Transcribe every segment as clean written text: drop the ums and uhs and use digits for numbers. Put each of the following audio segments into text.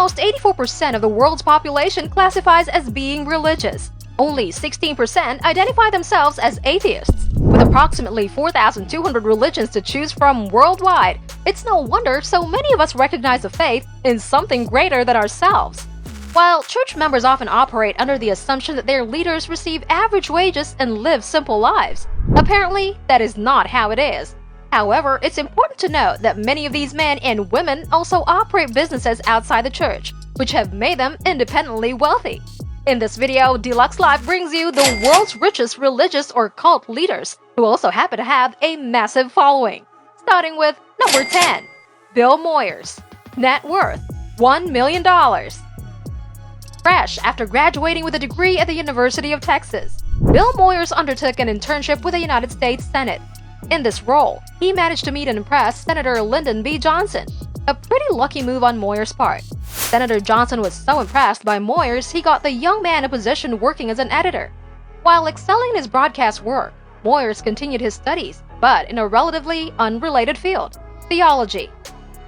almost 84% of the world's population classifies as being religious. Only 16% identify themselves as atheists. With approximately 4,200 religions to choose from worldwide, it's no wonder so many of us recognize a faith in something greater than ourselves. While church members often operate under the assumption that their leaders receive average wages and live simple lives, apparently that is not how it is. However, it's important to note that many of these men and women also operate businesses outside the church, which have made them independently wealthy. In this video, Lux Life brings you the world's richest religious or cult leaders, who also happen to have a massive following. Starting with number 10, Bill Moyers. Net worth, $1 million. Fresh after graduating with a degree at the University of Texas, Bill Moyers undertook an internship with the United States Senate. In this role, he managed to meet and impress Senator Lyndon B. Johnson, a pretty lucky move on Moyers' part. Senator Johnson was so impressed by Moyers, he got the young man a position working as an editor. While excelling in his broadcast work, Moyers continued his studies, but in a relatively unrelated field, theology.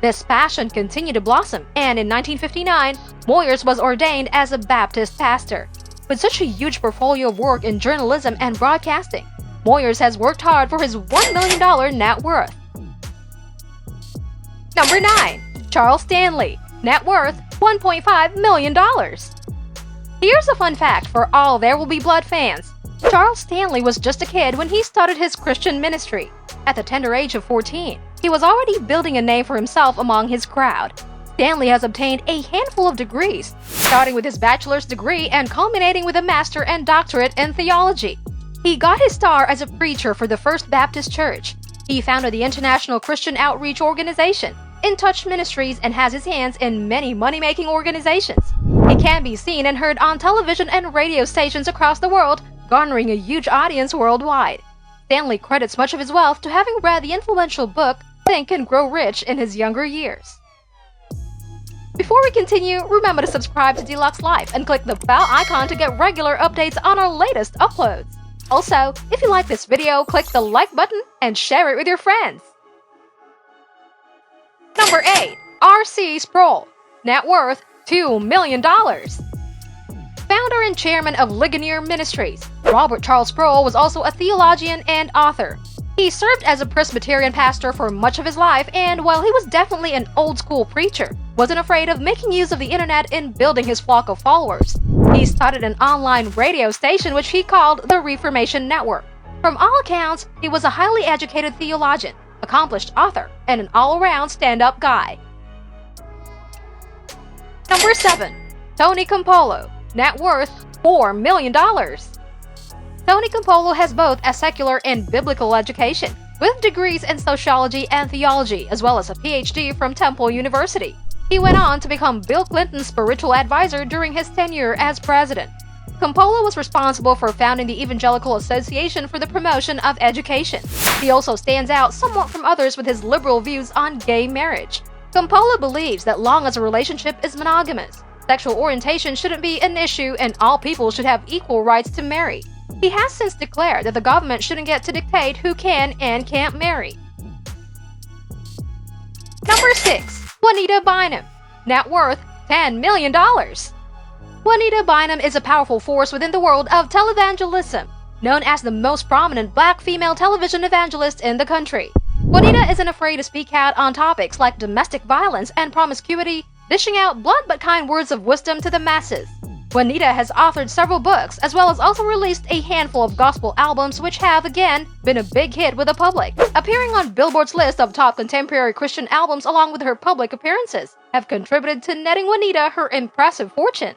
This passion continued to blossom, and in 1959, Moyers was ordained as a Baptist pastor. With such a huge portfolio of work in journalism and broadcasting, Moyers has worked hard for his $1 million net worth. Number 9. Charles Stanley. Net worth, $1.5 million. Here's a fun fact for all There Will Be Blood fans. Charles Stanley was just a kid when he started his Christian ministry. At the tender age of 14, he was already building a name for himself among his crowd. Stanley has obtained a handful of degrees, starting with his bachelor's degree and culminating with a master and doctorate in theology. He got his start as a preacher for the First Baptist Church. He founded the International Christian Outreach Organization, In Touch Ministries, and has his hands in many money-making organizations. He can be seen and heard on television and radio stations across the world, garnering a huge audience worldwide. Stanley credits much of his wealth to having read the influential book Think and Grow Rich in his younger years. Before we continue, remember to subscribe to Lux Life and click the bell icon to get regular updates on our latest uploads. Also, if you like this video, click the like button and share it with your friends. Number 8. R.C. Sproul. Net worth, $2 million. Founder and chairman of Ligonier Ministries, Robert Charles Sproul was also a theologian and author. He served as a Presbyterian pastor for much of his life, and while he was definitely an old-school preacher, wasn't afraid of making use of the internet in building his flock of followers. He started an online radio station which he called the Reformation Network. From all accounts, he was a highly educated theologian, accomplished author, and an all-around stand-up guy. Number 7. Tony Campolo. Net worth, $4 million. Tony Campolo has both a secular and biblical education, with degrees in sociology and theology, as well as a PhD from Temple University. He went on to become Bill Clinton's spiritual advisor during his tenure as president. Campolo was responsible for founding the Evangelical Association for the Promotion of Education. He also stands out somewhat from others with his liberal views on gay marriage. Campolo believes that long as a relationship is monogamous, sexual orientation shouldn't be an issue and all people should have equal rights to marry. He has since declared that the government shouldn't get to dictate who can and can't marry. Number 6. Juanita Bynum. Net worth, $10 million. Juanita Bynum is a powerful force within the world of televangelism, known as the most prominent black female television evangelist in the country. Juanita isn't afraid to speak out on topics like domestic violence and promiscuity, dishing out blunt but kind words of wisdom to the masses. Juanita has authored several books, as well as also released a handful of gospel albums which have, again, been a big hit with the public. Appearing on Billboard's list of top contemporary Christian albums along with her public appearances have contributed to netting Juanita her impressive fortune.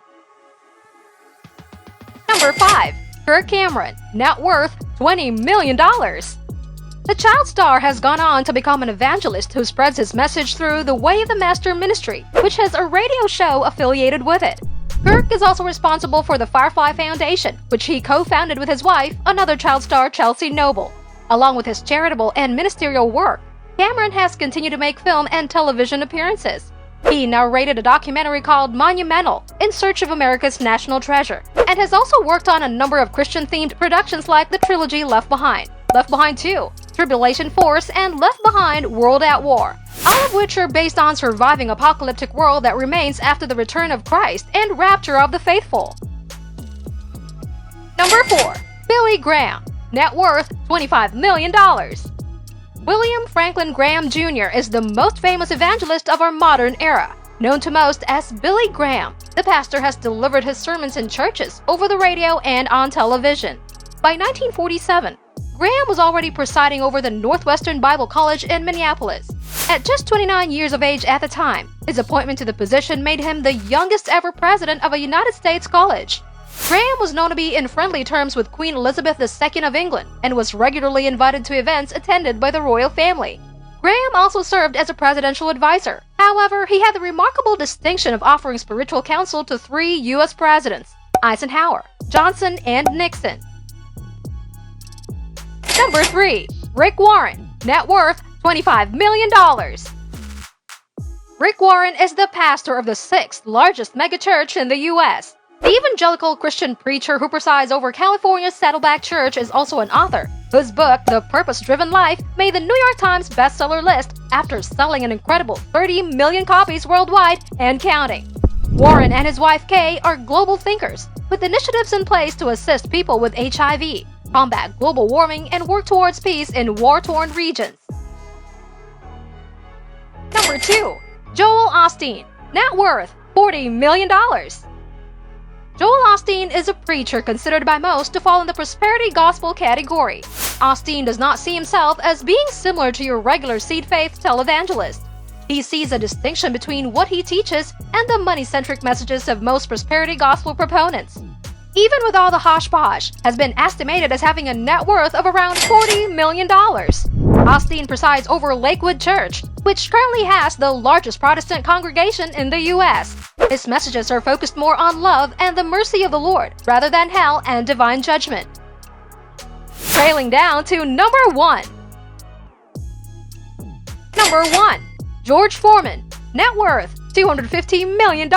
Number 5. Kirk Cameron. Net worth, $20 million. The child star has gone on to become an evangelist who spreads his message through the Way of the Master Ministry, which has a radio show affiliated with it. Kirk is also responsible for the Firefly Foundation, which he co-founded with his wife, another child star Chelsea Noble. Along with his charitable and ministerial work, Cameron has continued to make film and television appearances. He narrated a documentary called Monumental, In Search of America's National Treasure, and has also worked on a number of Christian-themed productions like the trilogy Left Behind, Left Behind 2, Tribulation Force, and Left Behind: World at War, all of which are based on surviving apocalyptic world that remains after the return of Christ and rapture of the faithful. Number 4. Billy Graham. Net worth $25 million. William Franklin Graham Jr. is the most famous evangelist of our modern era. Known to most as Billy Graham, the pastor has delivered his sermons in churches, over the radio, and on television. By 1947, Graham was already presiding over the Northwestern Bible College in Minneapolis. At just 29 years of age at the time, his appointment to the position made him the youngest ever president of a United States college. Graham was known to be in friendly terms with Queen Elizabeth II of England and was regularly invited to events attended by the royal family. Graham also served as a presidential advisor. However, he had the remarkable distinction of offering spiritual counsel to 3 U.S. presidents: Eisenhower, Johnson, and Nixon. Number 3. Rick Warren. Net worth $25 million. Rick Warren is the pastor of the 6th largest megachurch in the U.S. The evangelical Christian preacher who presides over California's Saddleback Church is also an author, whose book, The Purpose-Driven Life, made the New York Times bestseller list after selling an incredible 30 million copies worldwide and counting. Warren and his wife Kay are global thinkers, with initiatives in place to assist people with HIV, combat global warming, and work towards peace in war-torn regions. Number 2. Joel Osteen. Net worth $40 million. Joel Osteen is a preacher considered by most to fall in the prosperity gospel category. Osteen does not see himself as being similar to your regular seed faith televangelist. He sees a distinction between what he teaches and the money-centric messages of most prosperity gospel proponents. Even with all the hosh-posh, has been estimated as having a net worth of around $40 million. Osteen presides over Lakewood Church, which currently has the largest Protestant congregation in the U.S. His messages are focused more on love and the mercy of the Lord, rather than hell and divine judgment. Trailing down to number 1. Number 1. George Foreman. Net worth $250 million.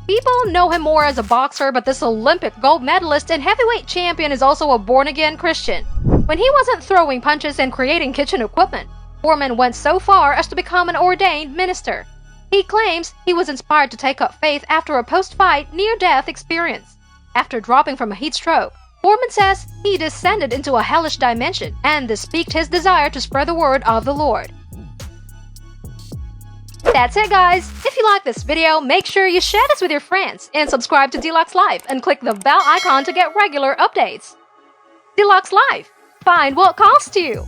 People know him more as a boxer, but this Olympic gold medalist and heavyweight champion is also a born-again Christian. When he wasn't throwing punches and creating kitchen equipment, Foreman went so far as to become an ordained minister. He claims he was inspired to take up faith after a post-fight near-death experience. After dropping from a heat stroke, Foreman says he descended into a hellish dimension, and this piqued his desire to spread the word of the Lord. That's it, guys! If you like this video, make sure you share this with your friends and subscribe to LUX Life and click the bell icon to get regular updates. LUX Life. Find what calls to you.